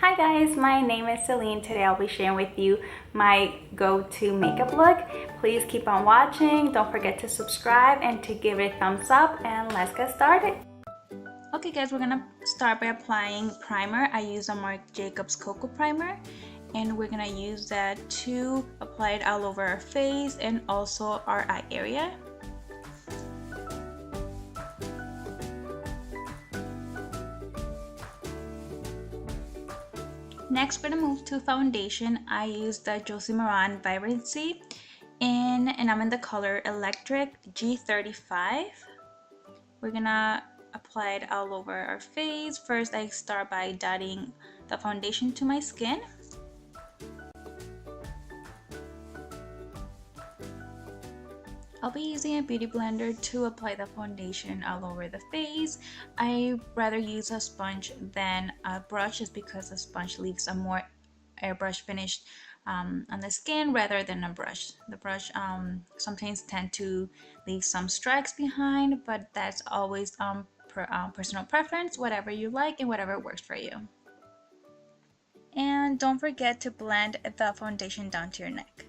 Hi guys, my name is Celine. Today I'll be sharing with you my go-to makeup look. Please keep on watching. Don't forget to subscribe and to give it a thumbs up, and let's get started. Okay guys, we're gonna start by applying primer. I use a Marc Jacobs Cocoa Primer, and we're gonna use that to apply it all over our face and also our eye area. Next, we're gonna move to foundation. I use the Josie Maran Vibrancy, and I'm in the color Electric G35. We're gonna apply it all over our face. First, I start by dotting the foundation to my skin. I'll be using a beauty blender to apply the foundation all over the face. I rather use a sponge than a brush just because a sponge leaves a more airbrush finish on the skin rather than a brush. The brush sometimes tend to leave some stripes behind, but that's always personal preference, whatever you like and whatever works for you. And don't forget to blend the foundation down to your neck.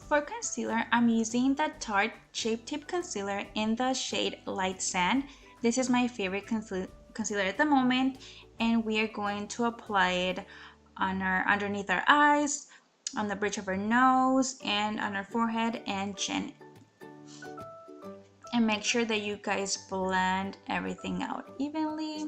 For concealer, I'm using the Tarte Shape Tape Concealer in the shade Light Sand. This is my favorite concealer at the moment, and we are going to apply it on underneath our eyes, on the bridge of our nose, and on our forehead and chin. And make sure that you guys blend everything out evenly.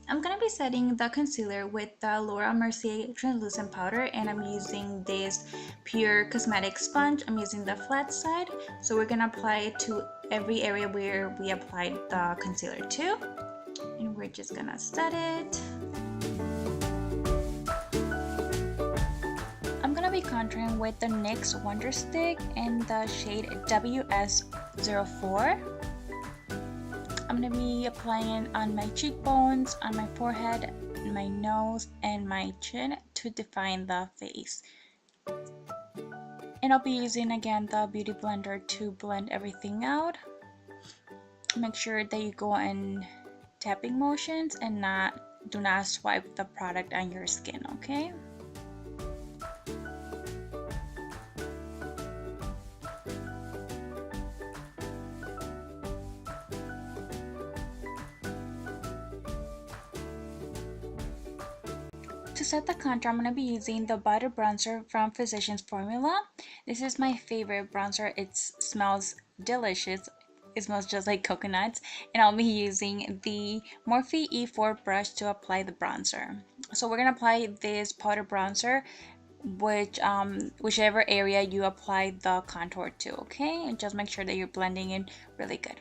I'm going to be setting the concealer with the Laura Mercier translucent powder, and I'm using this Pure Cosmetic sponge. I'm using the flat side, so we're going to apply it to every area where we applied the concealer to, and we're just going to set it. I'm going to be contouring with the NYX Wonder Stick in the shade WS04. I'm going to be applying it on my cheekbones, on my forehead, my nose, and my chin to define the face. And I'll be using again the beauty blender to blend everything out. Make sure that you go in tapping motions and do not swipe the product on your skin, okay? To set the contour, I'm going to be using the Butter Bronzer from Physicians Formula. This is my favorite bronzer. It smells delicious. It smells just like coconuts. And I'll be using the Morphe E4 brush to apply the bronzer. So we're going to apply this powder bronzer whichever area you apply the contour to, okay? And just make sure that you're blending it really good.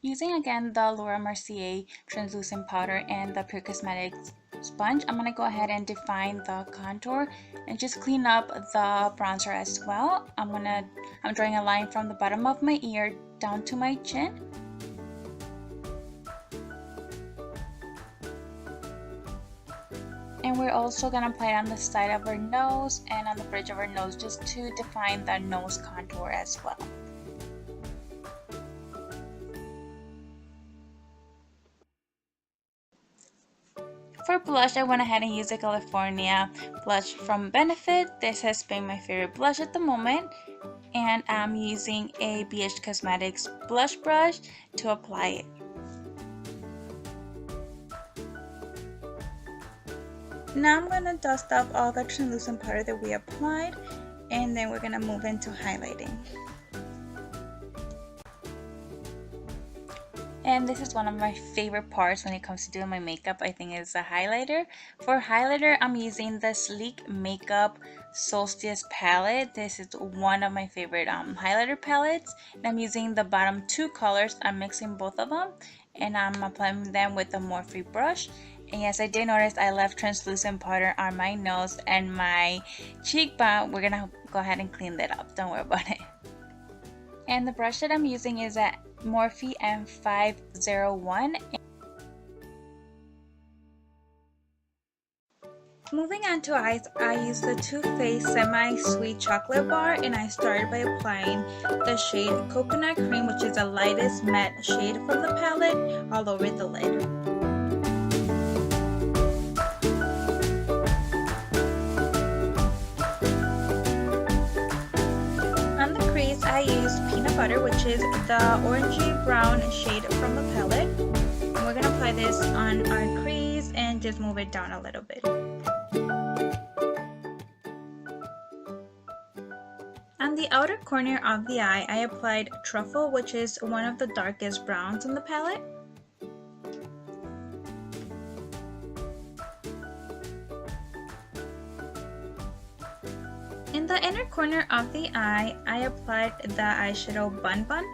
Using again the Laura Mercier translucent powder and the Pure Cosmetics sponge, I'm going to go ahead and define the contour and just clean up the bronzer as well. I'm drawing a line from the bottom of my ear down to my chin. And we're also going to apply it on the side of our nose and on the bridge of our nose just to define the nose contour as well. For blush, I went ahead and used the California blush from Benefit. This has been my favorite blush at the moment, and I'm using a BH Cosmetics blush brush to apply it. Now I'm going to dust off all the translucent powder that we applied, and then we're going to move into highlighting. And this is one of my favorite parts when it comes to doing my makeup. I think it's a highlighter. For highlighter, I'm using the Sleek Makeup Solstice palette. This is one of my favorite highlighter palettes. And I'm using the bottom two colors. I'm mixing both of them, and I'm applying them with the Morphe brush. And yes, I did notice I left translucent powder on my nose and my cheekbone. We're gonna go ahead and clean that up. Don't worry about it. And the brush that I'm using is a Morphe M501. Moving on to eyes, I use the Too Faced Semi-Sweet Chocolate Bar, and I started by applying the shade Coconut Cream, which is the lightest matte shade from the palette, all over the lid. On the crease, I used Peanut Butter, which is the orangey brown shade from the palette. And we're going to apply this on our crease and just move it down a little bit. On the outer corner of the eye, I applied Truffle, which is one of the darkest browns in the palette. In the inner corner of the eye, I applied the eyeshadow Bun Bun.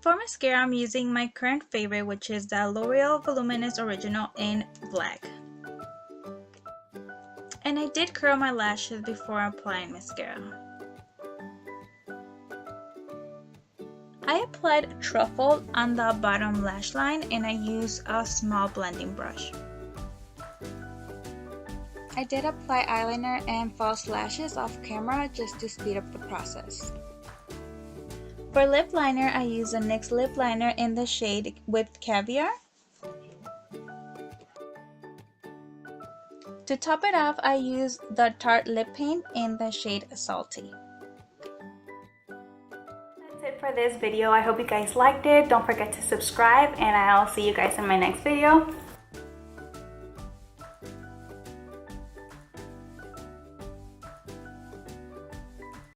For mascara, I'm using my current favorite, which is the L'Oreal Voluminous Original in black. And I did curl my lashes before applying mascara. I applied Truffle on the bottom lash line and I used a small blending brush. I did apply eyeliner and false lashes off camera just to speed up the process. For lip liner, I used a NYX lip liner in the shade with Caviar. To top it off, I used the Tarte lip paint in the shade Salty. That's it for this video. I hope you guys liked it. Don't forget to subscribe and I'll see you guys in my next video.